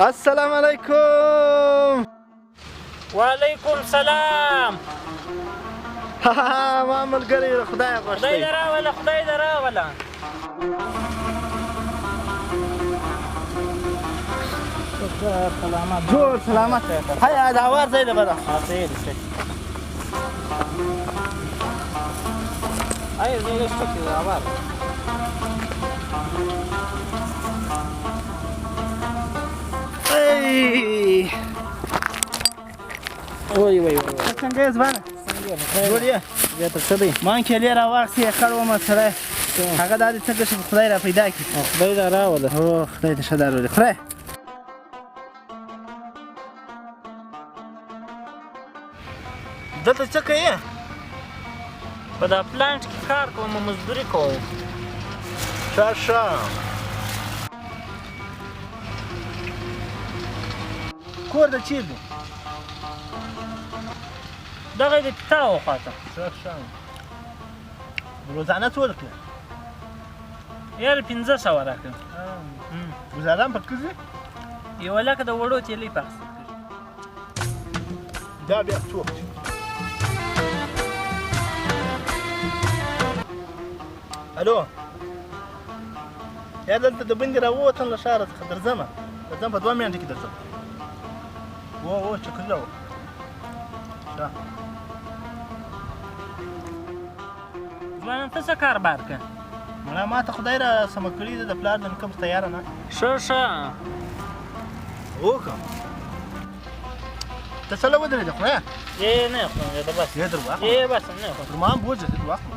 السلام علیکم. وعلیکم سلام. ما ملګری له خدایه غوښتی. خدای دې راوله خدای دې راوله. سلامت جوړ سلامت. هيا د هوار ځای دی بره. خیر شه. هيا زه لږ ټکي د هوار. وای وای وای. څنګه یې ځوانه؟ جوړ یې؟ بیا تر څه دی؟ ما کیلې راواخیستې خړ ومه سړی. هغه دا دې څنګه شي خدای را پیدا کړي. خدای دې راوله. هو خدای دې ښه دا راولي. خورئ؟ دلته څه کوې؟ په دا پلانټ کې کار کوم مزدوري کوم. ښه ښه. کور د چیر دی؟ دغه د تا وخواته. ښه ښه. روزانه څو درکړې؟ یاره 1500 راکړه. ګزاره هم پکې ځي؟ یوه لکه د وړو تیلې په اخیستل دا بیا څو الو یا دلته د بندې راووتم له ښاره څخه درځمه په 2 منټو کې درځم. و چکر له ښه. ځوانان ته څه کار بار که؟ مړه ما ته خدای را سمه کړي ده د پلار د نکم تیاره نه. ښه ښه. وکړم. ته څه له ودرېدې خورې؟ نه خورم د بس. یې در واخله. بس نه خورم. تر ما هم بوځه در واخله.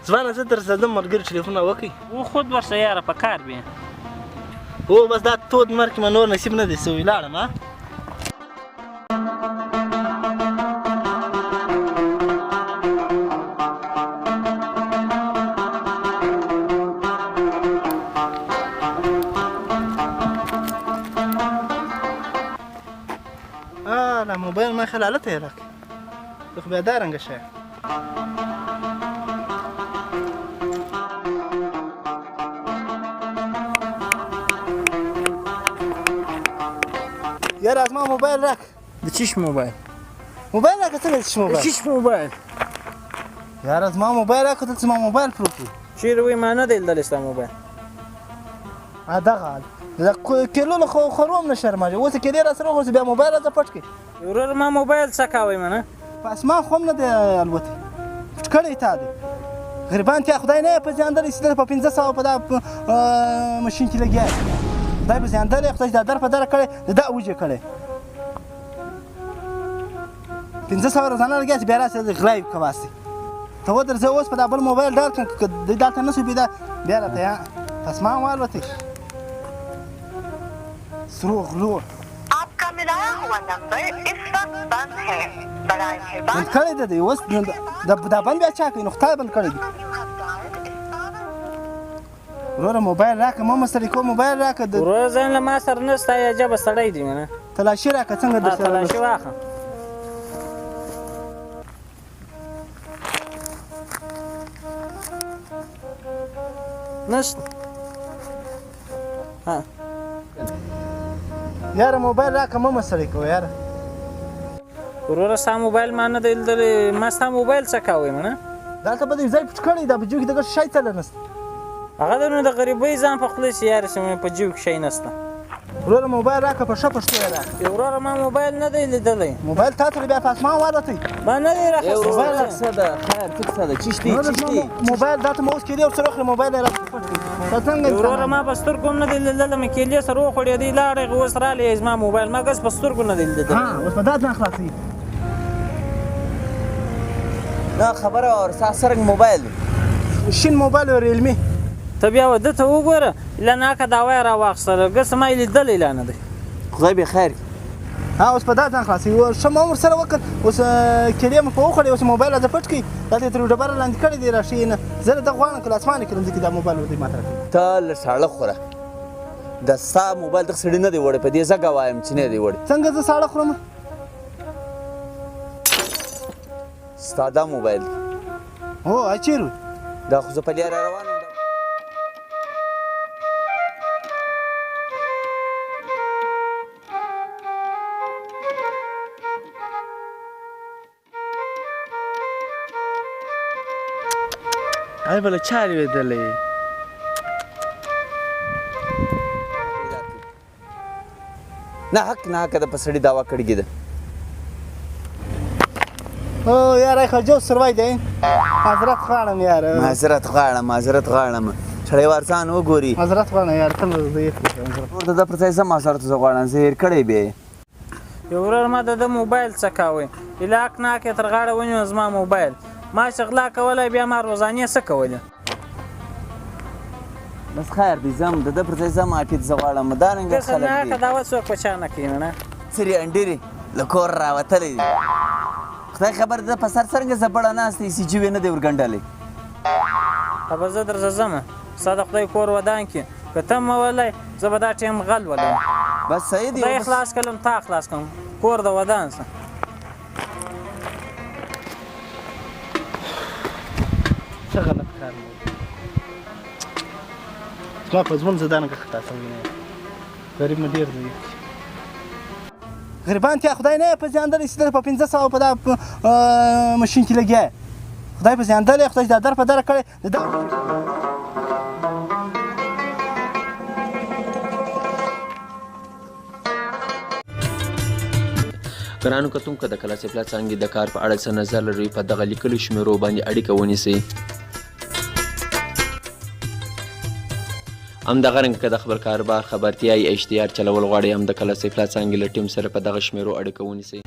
ځوانه زه درځم ملګري ټلیفونه وکړئ. و خود ورشه یاره په کار بیا. هو بس دا تود مرګ ما نور نصیب نه دی سوی لاړم ها. لا موبایل ما خلاله یې راکړ. زه خو بیا دا رنګه شی یاره از ما موبایل راک. د چیش موبایل؟ موبایل راکه څنګه د چیش موبایل؟ چیش موبایل؟ یاره از ما موبایل راکه دلته زما موبایل پروت دی. چیرې وایي ما نه دی لیدلی ستا موبایل. دغه د کیلو له خورو هم نه شرمېږي. اوس یې کیلې راسره وغورځي بیا موبایل راته پټ کړي. ورور ما موبایل څه کوئ منه؟ په اسمان خو هم نه دی الوتی. پټ کړی تا دی. غریبان تیا خدای نه یې په زیاندلی چې دلته په 1500 په دا ماشین کې لګیا دی. خدای په زیاندلی خدای چې دا در په دره کړی د دا وجې کړی. 1500 روزانه لګیا چې بیا راسې غلا یې کواسي. ته ودرځه اوس په دا بل موبایل ډال کړه که دی دلته نه شو بیا راته یا په اسمان والوتی. سرو غلو आपका मिलाया हुआ नंबर इस वक्त बंद है. बराए मेहरबानी بند کړی دی اوس دا بند بیا چا کوي نو خدای بند کړی دی. وروره موبایل راکړه مه مستړي کوه موبایل راکړه. ورور ځان له ما سره نسته عجبه سړی دی منه. تلاشي راکړه څنګه درسره تلاشي واخله. نشته. ها یاره موبایل راکړه مه مستړي کوه یاره. وروره ستا موبایل ما نه دی لیدلی. ما ستا موبایل څه کوئ منه؟ دلته به دې ځای پټ کړی دا په جیب کې دغه شی څه نسته. هغه د نو د غریبۍ ځان په خوله سي یاره چې په جیب کې شی نسته. وروره موبایل راکړه په ښه پښتو یې راکړه. وروره ما موبایل نه دی لیدلی. موبایل تا ته بیا په اسمان والوتی. ما نه دی راخیستی. موبایل څه ده خیر ټیک څه ده چیش دی موبایل دا ته ما اوس کیلې ورسره وخورې موبایل یې راته پټ کړي. ته څنګه وروره ما په سترګو هم نه دی لیدلی. مې کیلې سره وخوړې دی لاړې اوس رالی زما موبایل ما ګز په سترګو نه دی لیدلی. اوس په دا ځان خلاصوي. نه خبره اور سرنګ موبایل شین موبایل او ریلمي. ته بیا وده ته وګوره الا ناکه دا وای را واخیستله ګس ما یې لیدلی لا نه دی. خدای به خیر اوس په دا ځان خلاصوي. ښه ما عمر سره وکړ اوس کیلې مې په وخوړې اوس موبایل راته پټ کړي. دا ته یې تر ډبره لاندې کړی دی راشي نه. زه له ده غواړم که له اسمانه کړم ځکه دا موبایل ودې ماته راکړي. ته له ساړه خوره د ستا موبایل دغه سړي نه دی وړی په دې زه ګوایم چې نه دی وړی څنګه زه ساړه خورم ستا دا موبایل هو چیرې وي دا خو زه په لاره روان یم ای بله چا لوېدلی نه حق نه حقه ده په سړي دعوا کړې ده او یار ای خجو سروای دی معذرت غواړم یار معذرت غواړم سړی ورځان وګوري معذرت غواړم یار تل زه یې ورته ده پر ځای زه معذرت زه غواړم زه هېر کړی بیا یو ورور ما د ده موبایل څکاوی علاق ناک یې تر غاړه ونیو زما موبایل ما چې غلا کولی بیا ما روزانې څه کولې بس خیر دی ځم د ده پر ځای زه معافي زه غواړم دارنګه خلک ناکه دي دعوت څوک په چا نه کوي نه سرې انډېرې له کور راوتلی دي خدای خبر ده په سر څرنګه زبړه ناست دی سی جي وی نه دی ورګنډلی به زه درځه ځمه ستا د خدای کور ودان کړي که ته مه ولی زه به دا ټیم غل ولم بس صحیح دی خدای خلاص کړم تا خلاص کړم کور د ودان څه څه غلط کار مې زما په ژوند زه دانګه خطا سوی نه یم غریب مې ډېر ضعیف دی غریبان تیا خدای نه یې په زیاندلی چې په 500 په دا ماشین کې لګیا یې خدای په زیاندلی خدای چې دا در په دره کړی د دا ګرانو کتونکو د کلاسې پلا څانګې د کار په اړه څه نظر لرئ په دغه لیکلو شمیرو باندې اړیکه ونیسئ همدغه رنګه که د خبر کاربار خبرتیا یا اشتهار چلول غواړئ هم د کلاسې پلا څانګې له ټیم سره په دغه شمیرو اړیکه ونیسئ